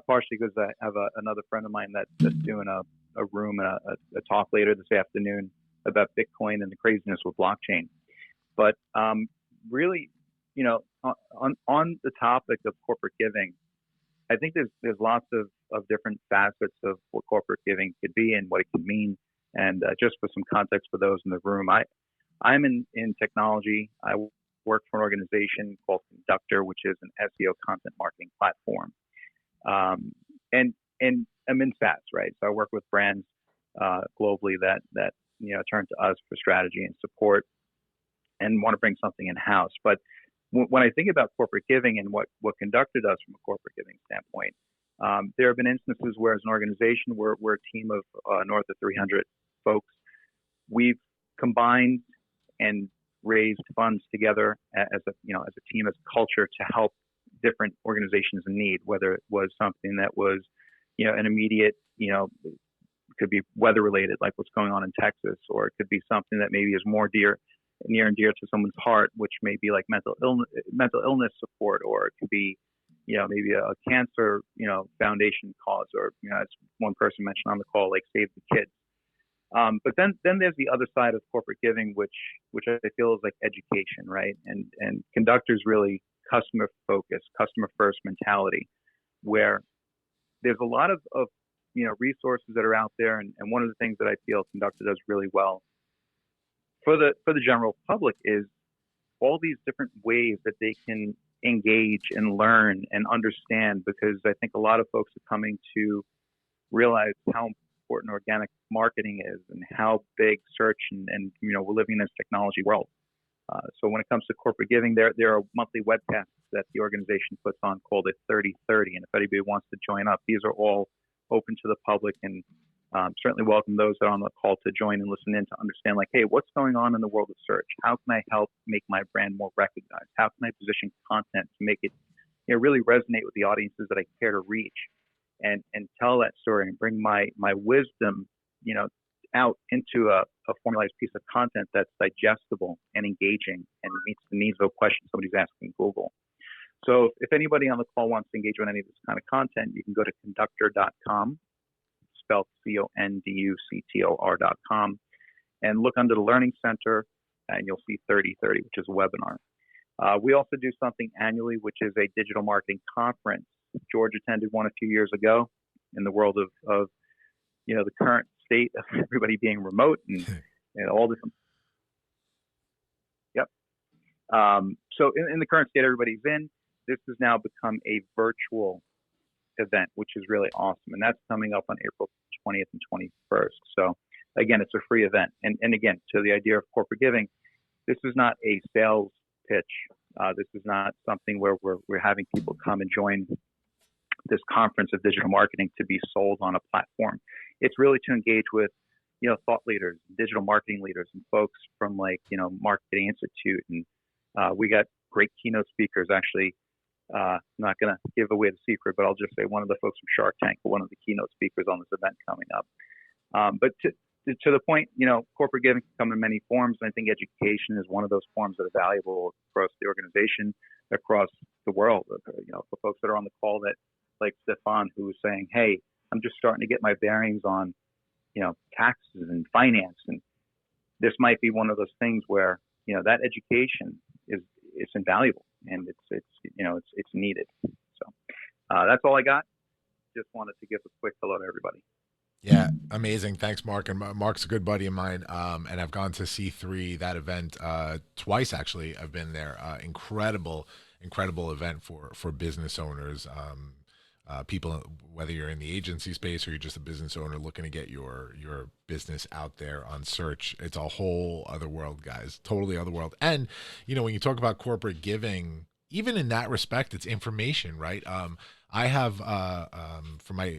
Partially because I have another friend of mine that's doing a room and a talk later this afternoon about Bitcoin and the craziness with blockchain. But really, on the topic of corporate giving, I think there's lots of different facets of what corporate giving could be and what it could mean. And just for some context for those in the room, I'm in technology. I work for an organization called Conductor, which is an SEO content marketing platform. And I'm in SaaS, right? So I work with brands globally that turn to us for strategy and support and want to bring something in-house. But when I think about corporate giving and what Conductor does from a corporate giving standpoint, there have been instances where as an organization, we're a team of north of 300 folks. We've combined and raised funds together as a team, as a culture to help different organizations in need, whether it was something that was, an immediate, it could be weather related, like what's going on in Texas, or it could be something that maybe is more near and dear to someone's heart, which may be like mental illness support, or it could be, maybe a cancer, foundation cause, or, as one person mentioned on the call, like Save the Kids. But then there's the other side of corporate giving, which I feel is like education, right? And Conductor's really customer focused, customer first mentality, where there's a lot of resources that are out there. And one of the things that I feel Conductor does really well for the general public is all these different ways that they can engage and learn and understand, because I think a lot of folks are coming to realize how important organic marketing is and how big search and we're living in this technology world. So when it comes to corporate giving, there are monthly webcasts that the organization puts on called it 30/30. And if anybody wants to join up, these are all open to the public, and certainly welcome those that are on the call to join and listen in to understand, like, hey, what's going on in the world of search? How can I help make my brand more recognized? How can I position content to make it really resonate with the audiences that I care to reach, and tell that story and bring my wisdom, out into a formalized piece of content that's digestible and engaging and meets the needs of a question somebody's asking Google. So if anybody on the call wants to engage with any of this kind of content, you can go to conductor.com, spelled CONDUCTOR.com, and look under the Learning Center, and you'll see 30/30, which is a webinar. We also do something annually, which is a digital marketing conference. George attended one a few years ago in the world of the current state of everybody being remote and all different. Yep. So in the current state everybody's in, this has now become a virtual event, which is really awesome. And that's coming up on April 20th and 21st. So again, it's a free event. And again, to the idea of corporate giving, this is not a sales pitch. This is not something where we're having people come and join this conference of digital marketing to be sold on a platform. It's really to engage with, thought leaders, digital marketing leaders, and folks from Marketing Institute. And we got great keynote speakers. Actually, I'm not going to give away the secret, but I'll just say one of the folks from Shark Tank, one of the keynote speakers on this event coming up. But to the point, corporate giving can come in many forms. And I think education is one of those forms that are valuable across the organization, across the world. For folks that are on the call that, like Stephon, who was saying, hey, I'm just starting to get my bearings on, taxes and finance. And this might be one of those things where, that education it's invaluable and it's needed. So that's all I got. Just wanted to give a quick hello to everybody. Yeah, amazing. Thanks, Mark. And Mark's a good buddy of mine. And I've gone to C3, that event, twice, actually. I've been there. Incredible event for business owners. people, whether you're in the agency space or you're just a business owner looking to get your business out there on search. It's a whole other world, guys. Totally other world. And, when you talk about corporate giving, even in that respect, it's information, right? I have, I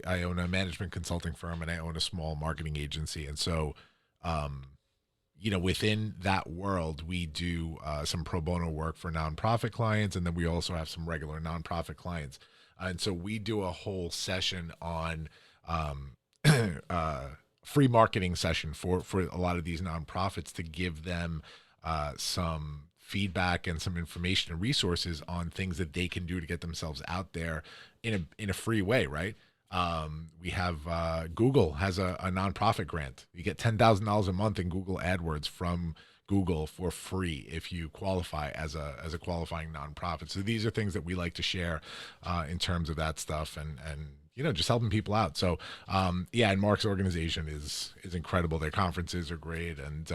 own a management consulting firm and I own a small marketing agency. And so, within that world, we do some pro bono work for nonprofit clients. And then we also have some regular nonprofit clients. And so we do a whole session on free marketing session for a lot of these nonprofits to give them some feedback and some information and resources on things that they can do to get themselves out there in a free way, right? We have Google has a nonprofit grant. You get $10,000 a month in Google AdWords from Google for free if you qualify as a qualifying nonprofit. So these are things that we like to share in terms of that stuff and just helping people out. So and Mark's organization is incredible. Their conferences are great and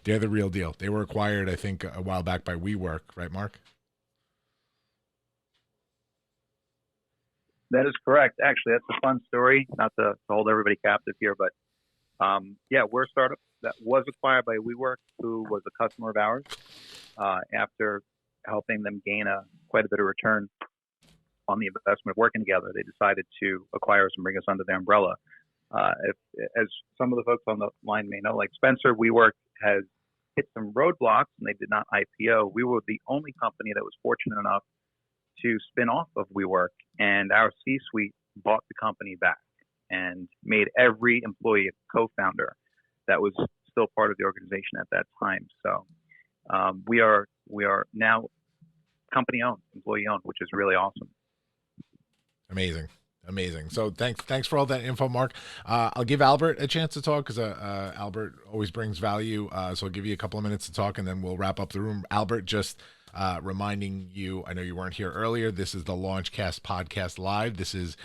they're the real deal. They were acquired, I think, a while back by WeWork, right, Mark? That is correct. Actually, that's a fun story. Not to hold everybody captive here, but we're a startup that was acquired by WeWork, who was a customer of ours. After helping them gain quite a bit of return on the investment of working together, they decided to acquire us and bring us under their umbrella. As some of the folks on the line may know, like Spencer, WeWork has hit some roadblocks and they did not IPO. We were the only company that was fortunate enough to spin off of WeWork, and our C-suite bought the company back and made every employee a co-founder that was still part of the organization at that time. So we are now company owned, employee owned, which is really awesome. Amazing. So thanks for all that info, Mark. I'll give Albert a chance to talk because Albert always brings value. So I'll give you a couple of minutes to talk and then we'll wrap up the room. Albert, just reminding you, I know you weren't here earlier, this is the Launchcast podcast live. This is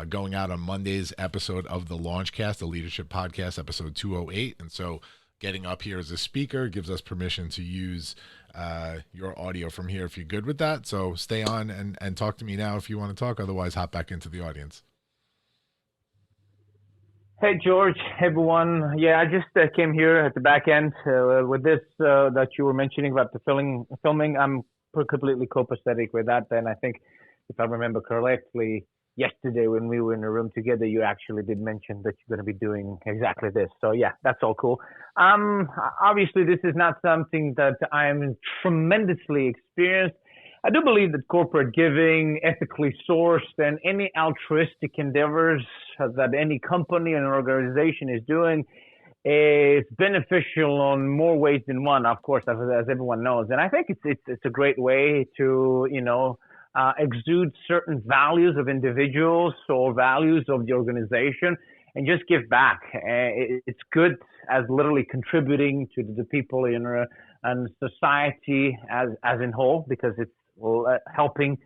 going out on Monday's episode of the Launchcast, the leadership podcast, episode 208. And so getting up here as a speaker gives us permission to use your audio from here if you're good with that. So stay on and talk to me now if you want to talk. Otherwise, hop back into the audience. Hey, George, everyone. Yeah, I just came here at the back end with this that you were mentioning about the filming. I'm completely copacetic with that. And I think, if I remember correctly, yesterday when we were in a room together, you actually did mention that you're going to be doing exactly this. So, yeah, that's all cool. Obviously, this is not something that I'm tremendously experienced. I do believe that corporate giving, ethically sourced, and any altruistic endeavors that any company and organization is doing is beneficial on more ways than one, of course, as everyone knows. And I think it's a great way to, exude certain values of individuals or values of the organization and just give back. It's good as literally contributing to the people and society as in whole, because it's helping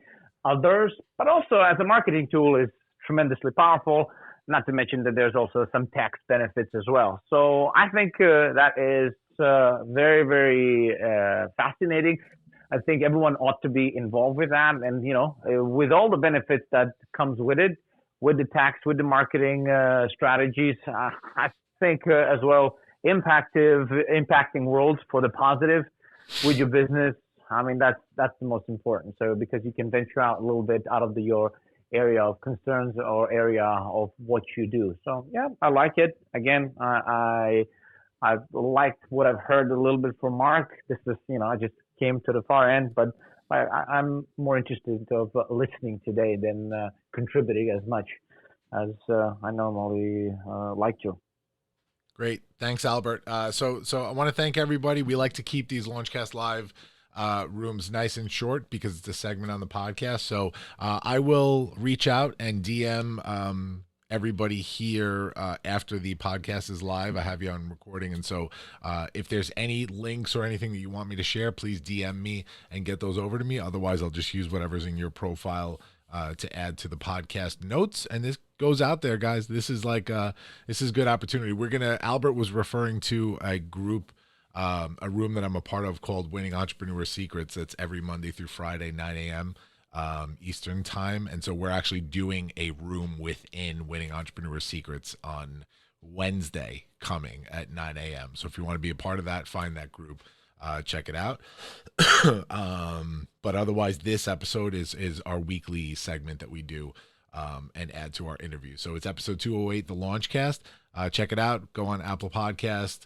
others, but also as a marketing tool is tremendously powerful, not to mention that there's also some tax benefits as well. So I think that is very, very fascinating. I think everyone ought to be involved with that. And, with all the benefits that comes with it, with the tax, with the marketing strategies, I think as well, impacting worlds for the positive with your business. I mean, that's the most important. So because you can venture out a little bit out of your area of concerns or area of what you do. So yeah, I like it. Again, I've liked what I've heard a little bit from Mark. This is, I just came to the far end, but I'm more interested of listening today than contributing as much as I normally like to. Great. Thanks, Albert. So I want to thank everybody. We like to keep these Launchcast Live rooms nice and short because it's a segment on the podcast. So I will reach out and DM everybody here after the podcast is live. I have you on recording. And so if there's any links or anything that you want me to share, please DM me and get those over to me. Otherwise, I'll just use whatever's in your profile to add to the podcast notes. And this goes out there, guys. This is this is good opportunity. Albert was referring to a group, a room that I'm a part of called Winning Entrepreneur Secrets. That's every Monday through Friday, 9 a.m. Eastern time. And so we're actually doing a room within Winning Entrepreneur Secrets on Wednesday coming at 9 a.m. So if you want to be a part of that, find that group, check it out. But otherwise, this episode is our weekly segment that we do and add to our interview. So it's episode 208, the Launchcast. Check it out. Go on Apple Podcast,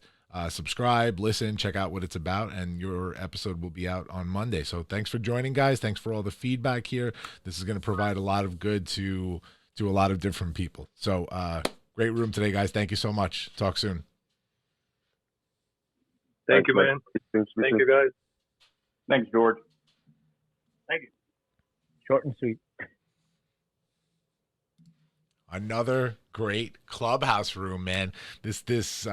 subscribe, listen, check out what it's about, and your episode will be out on Monday. So thanks for joining, guys. Thanks for all the feedback here. This is going to provide a lot of good to a lot of different people. So great room today, guys. Thank you so much. Talk soon. Thank you, man. Thank you, guys. Thanks, George. Thank you. Short and sweet. Another great Clubhouse room, man. This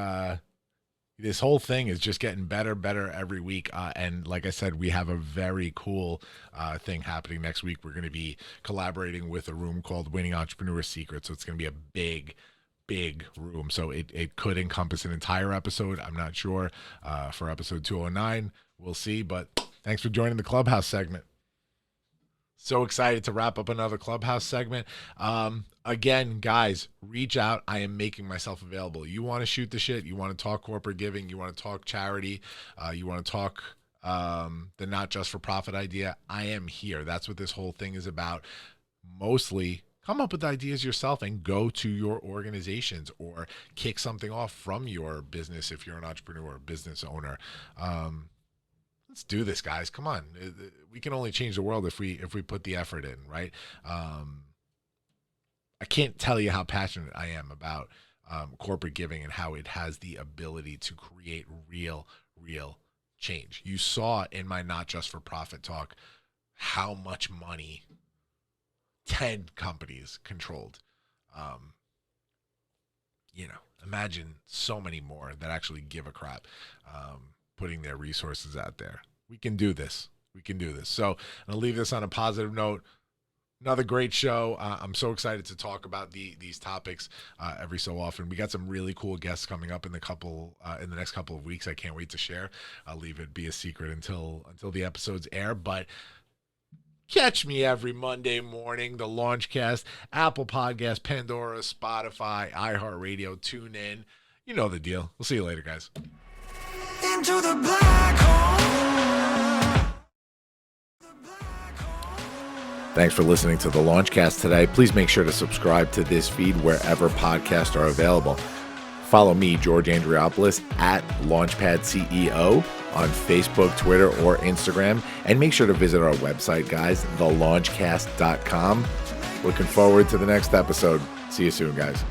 whole thing is just getting better every week. And like I said, we have a very cool thing happening next week. We're going to be collaborating with a room called Winning Entrepreneur Secrets. So it's going to be a big room. So it could encompass an entire episode. I'm not sure. For episode 209, we'll see. But thanks for joining the Clubhouse segment. So excited to wrap up another Clubhouse segment. Again, guys, reach out. I am making myself available. You want to shoot the shit? You want to talk corporate giving? You want to talk charity? You want to talk the not just for profit idea? I am here. That's what this whole thing is about. Mostly, come up with ideas yourself and go to your organizations or kick something off from your business if you're an entrepreneur or business owner. Let's do this, guys. Come on. We can only change the world if we put the effort in, right? I can't tell you how passionate I am about corporate giving and how it has the ability to create real change. You saw in my not just for profit talk how much money 10 companies controlled. Imagine so many more that actually give a crap. Putting their resources out there. We can do this. So I'll leave this on a positive note. Another great show. I'm so excited to talk about these topics every so often. We got some really cool guests coming up in the next couple of weeks. I can't wait to share. I'll leave it be a secret until the episodes air. But catch me every Monday morning. The Launchcast, Apple Podcasts, Pandora, Spotify, iHeartRadio. Tune in. You know the deal. We'll see you later, guys. Into the black hole. Thanks for listening to the Launchcast today. Please make sure to subscribe to this feed wherever podcasts are available. Follow me, George Andriopoulos, at Launchpad CEO on Facebook, Twitter, or Instagram. And make sure to visit our website, guys, thelaunchcast.com. Looking forward to the next episode. See you soon, guys.